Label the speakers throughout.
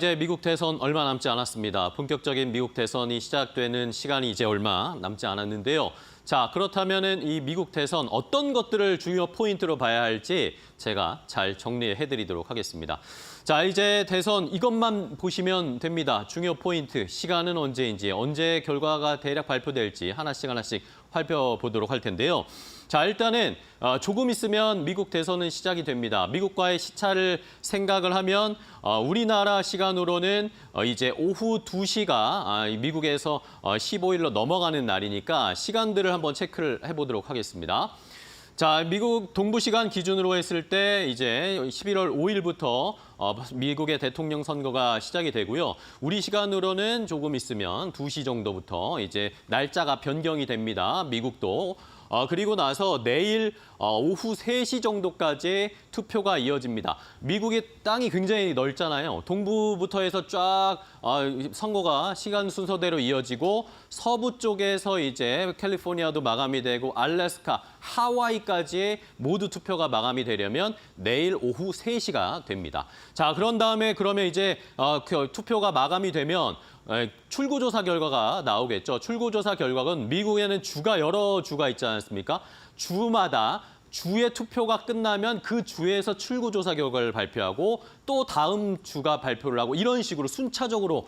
Speaker 1: 이제 미국 대선 얼마 남지 않았습니다. 본격적인 미국 대선이 시작되는 시간이 이제 얼마 남지 않았는데요. 자, 그렇다면은 이 미국 대선 어떤 것들을 중요 포인트로 봐야 할지 제가 잘 정리해드리도록 하겠습니다. 자, 이제 대선 이것만 보시면 됩니다. 중요 포인트, 시간은 언제인지, 언제 결과가 대략 발표될지 하나씩 살펴보도록 할 텐데요. 자, 일단은 조금 있으면 미국 대선은 시작이 됩니다. 미국과의 시차를 생각을 하면 우리나라 시간으로는 이제 오후 2시가 미국에서 15일로 넘어가는 날이니까 시간들을 한번 체크를 해보도록 하겠습니다. 자, 미국 동부 시간 기준으로 했을 때 이제 11월 5일부터 미국의 대통령 선거가 시작이 되고요. 우리 시간으로는 조금 있으면 2시 정도부터 이제 날짜가 변경이 됩니다. 미국도. 그리고 나서 내일 오후 3시 정도까지 투표가 이어집니다. 미국의 땅이 굉장히 넓잖아요. 동부부터 해서 쫙 선거가 시간 순서대로 이어지고 서부 쪽에서 이제 캘리포니아도 마감이 되고 알래스카, 하와이까지 모두 투표가 마감이 되려면 내일 오후 3시가 됩니다. 자, 그런 다음에 그러면 이제 투표가 마감이 되면 출구조사 결과가 나오겠죠. 출구조사 결과는 미국에는 여러 주가 있지 않습니까? 주마다 주의 투표가 끝나면 그 주에서 출구조사 결과를 발표하고 또 다음 주가 발표를 하고 이런 식으로 순차적으로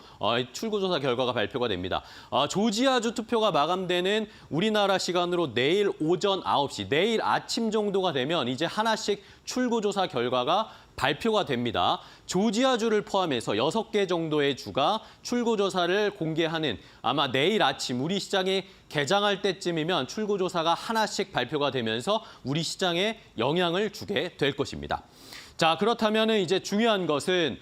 Speaker 1: 출구조사 결과가 발표가 됩니다. 조지아주 투표가 마감되는 우리나라 시간으로 내일 오전 9시, 내일 아침 정도가 되면 이제 하나씩 출구조사 결과가 발표가 됩니다. 조지아주를 포함해서 6개 정도의 주가 출구조사를 공개하는 아마 내일 아침 우리 시장이 개장할 때쯤이면 출구조사가 하나씩 발표가 되면서 우리 시장에 영향을 주게 될 것입니다. 자, 그렇다면 이제 중요한 것은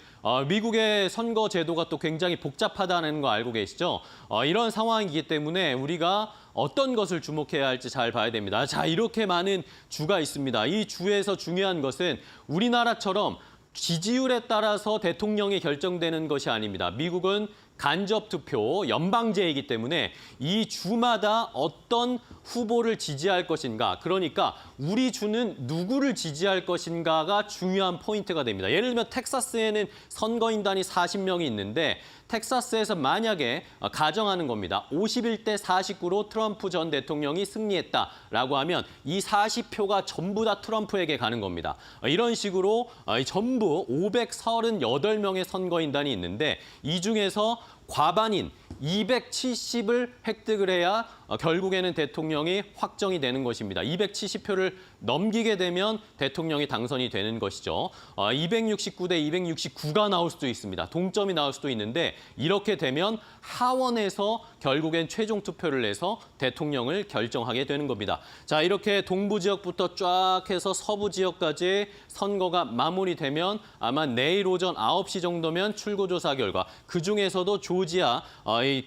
Speaker 1: 미국의 선거 제도가 또 굉장히 복잡하다는 거 알고 계시죠? 이런 상황이기 때문에 우리가 어떤 것을 주목해야 할지 잘 봐야 됩니다. 자, 이렇게 많은 주가 있습니다. 이 주에서 중요한 것은 우리나라처럼 지지율에 따라서 대통령이 결정되는 것이 아닙니다. 미국은 간접투표, 연방제이기 때문에 이 주마다 어떤 후보를 지지할 것인가, 그러니까 우리 주는 누구를 지지할 것인가가 중요한 포인트가 됩니다. 예를 들면 텍사스에는 선거인단이 40명이 있는데 텍사스에서 만약에 가정하는 겁니다. 51대 49로 트럼프 전 대통령이 승리했다라고 하면 이 40표가 전부 다 트럼프에게 가는 겁니다. 이런 식으로 전부 538명의 선거인단이 있는데 이 중에서 과반인 270을 획득을 해야 결국에는 대통령이 확정이 되는 것입니다. 270표를 넘기게 되면 대통령이 당선이 되는 것이죠. 269대 269가 나올 수도 있습니다. 동점이 나올 수도 있는데 이렇게 되면 하원에서 결국엔 최종 투표를 내서 대통령을 결정하게 되는 겁니다. 자, 이렇게 동부 지역부터 쫙 해서 서부 지역까지 선거가 마무리되면 아마 내일 오전 9시 정도면 출구조사 결과, 그중에서도 조지아,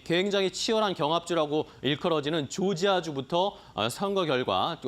Speaker 1: 굉장히 치열한 경합주라고 일컬어지는 조지아주부터 선거 결과,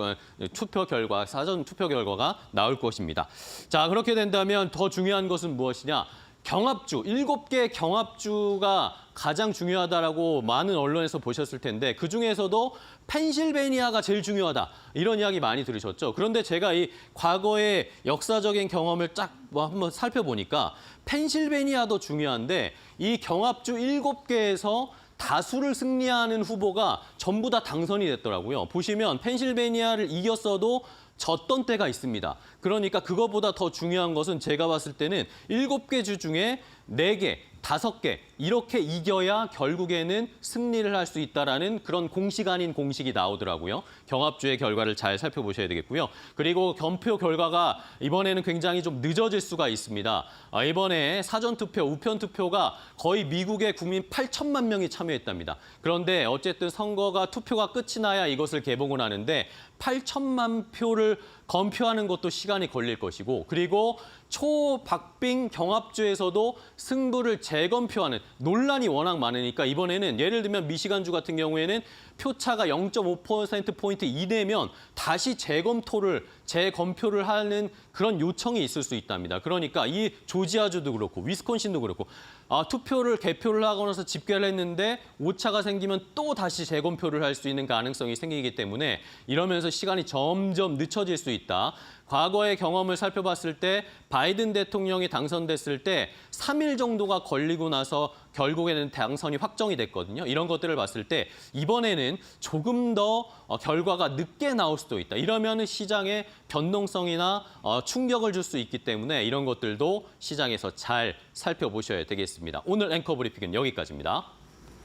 Speaker 1: 투표 결과, 사전 투표 결과가 나올 것입니다. 자, 그렇게 된다면 더 중요한 것은 무엇이냐? 경합주, 7개 경합주가 가장 중요하다라고 많은 언론에서 보셨을 텐데 그중에서도 펜실베니아가 제일 중요하다. 이런 이야기 많이 들으셨죠. 그런데 제가 이 과거의 역사적인 경험을 쫙 한번 살펴보니까 펜실베니아도 중요한데 이 경합주 7개에서 다수를 승리하는 후보가 전부 다 당선이 됐더라고요. 보시면 펜실베니아를 이겼어도 졌던 때가 있습니다. 그러니까 그거보다 더 중요한 것은 제가 봤을 때는 7개 주 중에 4개, 5개 이렇게 이겨야 결국에는 승리를 할 수 있다라는 그런 공식 아닌 공식이 나오더라고요. 경합주의 결과를 잘 살펴보셔야 되겠고요. 그리고 검표 결과가 이번에는 굉장히 좀 늦어질 수가 있습니다. 이번에 사전투표, 우편투표가 거의 미국의 국민 8천만 명이 참여했답니다. 그런데 어쨌든 선거가 투표가 끝이 나야 이것을 개봉을 하는데 8천만 표를 검표하는 것도 시간이 걸릴 것이고 그리고 초박빙 경합주에서도 승부를 재검표하는 논란이 워낙 많으니까 이번에는 예를 들면 미시간주 같은 경우에는 표차가 0.5%포인트 이내면 다시 재검표를 하는 그런 요청이 있을 수 있답니다. 그러니까 이 조지아주도 그렇고 위스콘신도 그렇고 개표를 하고 나서 집계를 했는데 오차가 생기면 또 다시 재검표를 할 수 있는 가능성이 생기기 때문에 이러면서 시간이 점점 늦춰질 수 있다. 과거의 경험을 살펴봤을 때 바이든 대통령이 당선됐을 때 3일 정도가 걸리고 나서 결국에는 당선이 확정이 됐거든요. 이런 것들을 봤을 때 이번에는 조금 더 결과가 늦게 나올 수도 있다. 이러면 시장에 변동성이나 충격을 줄 수 있기 때문에 이런 것들도 시장에서 잘 살펴보셔야 되겠습니다. 오늘 앵커 브리핑은 여기까지입니다.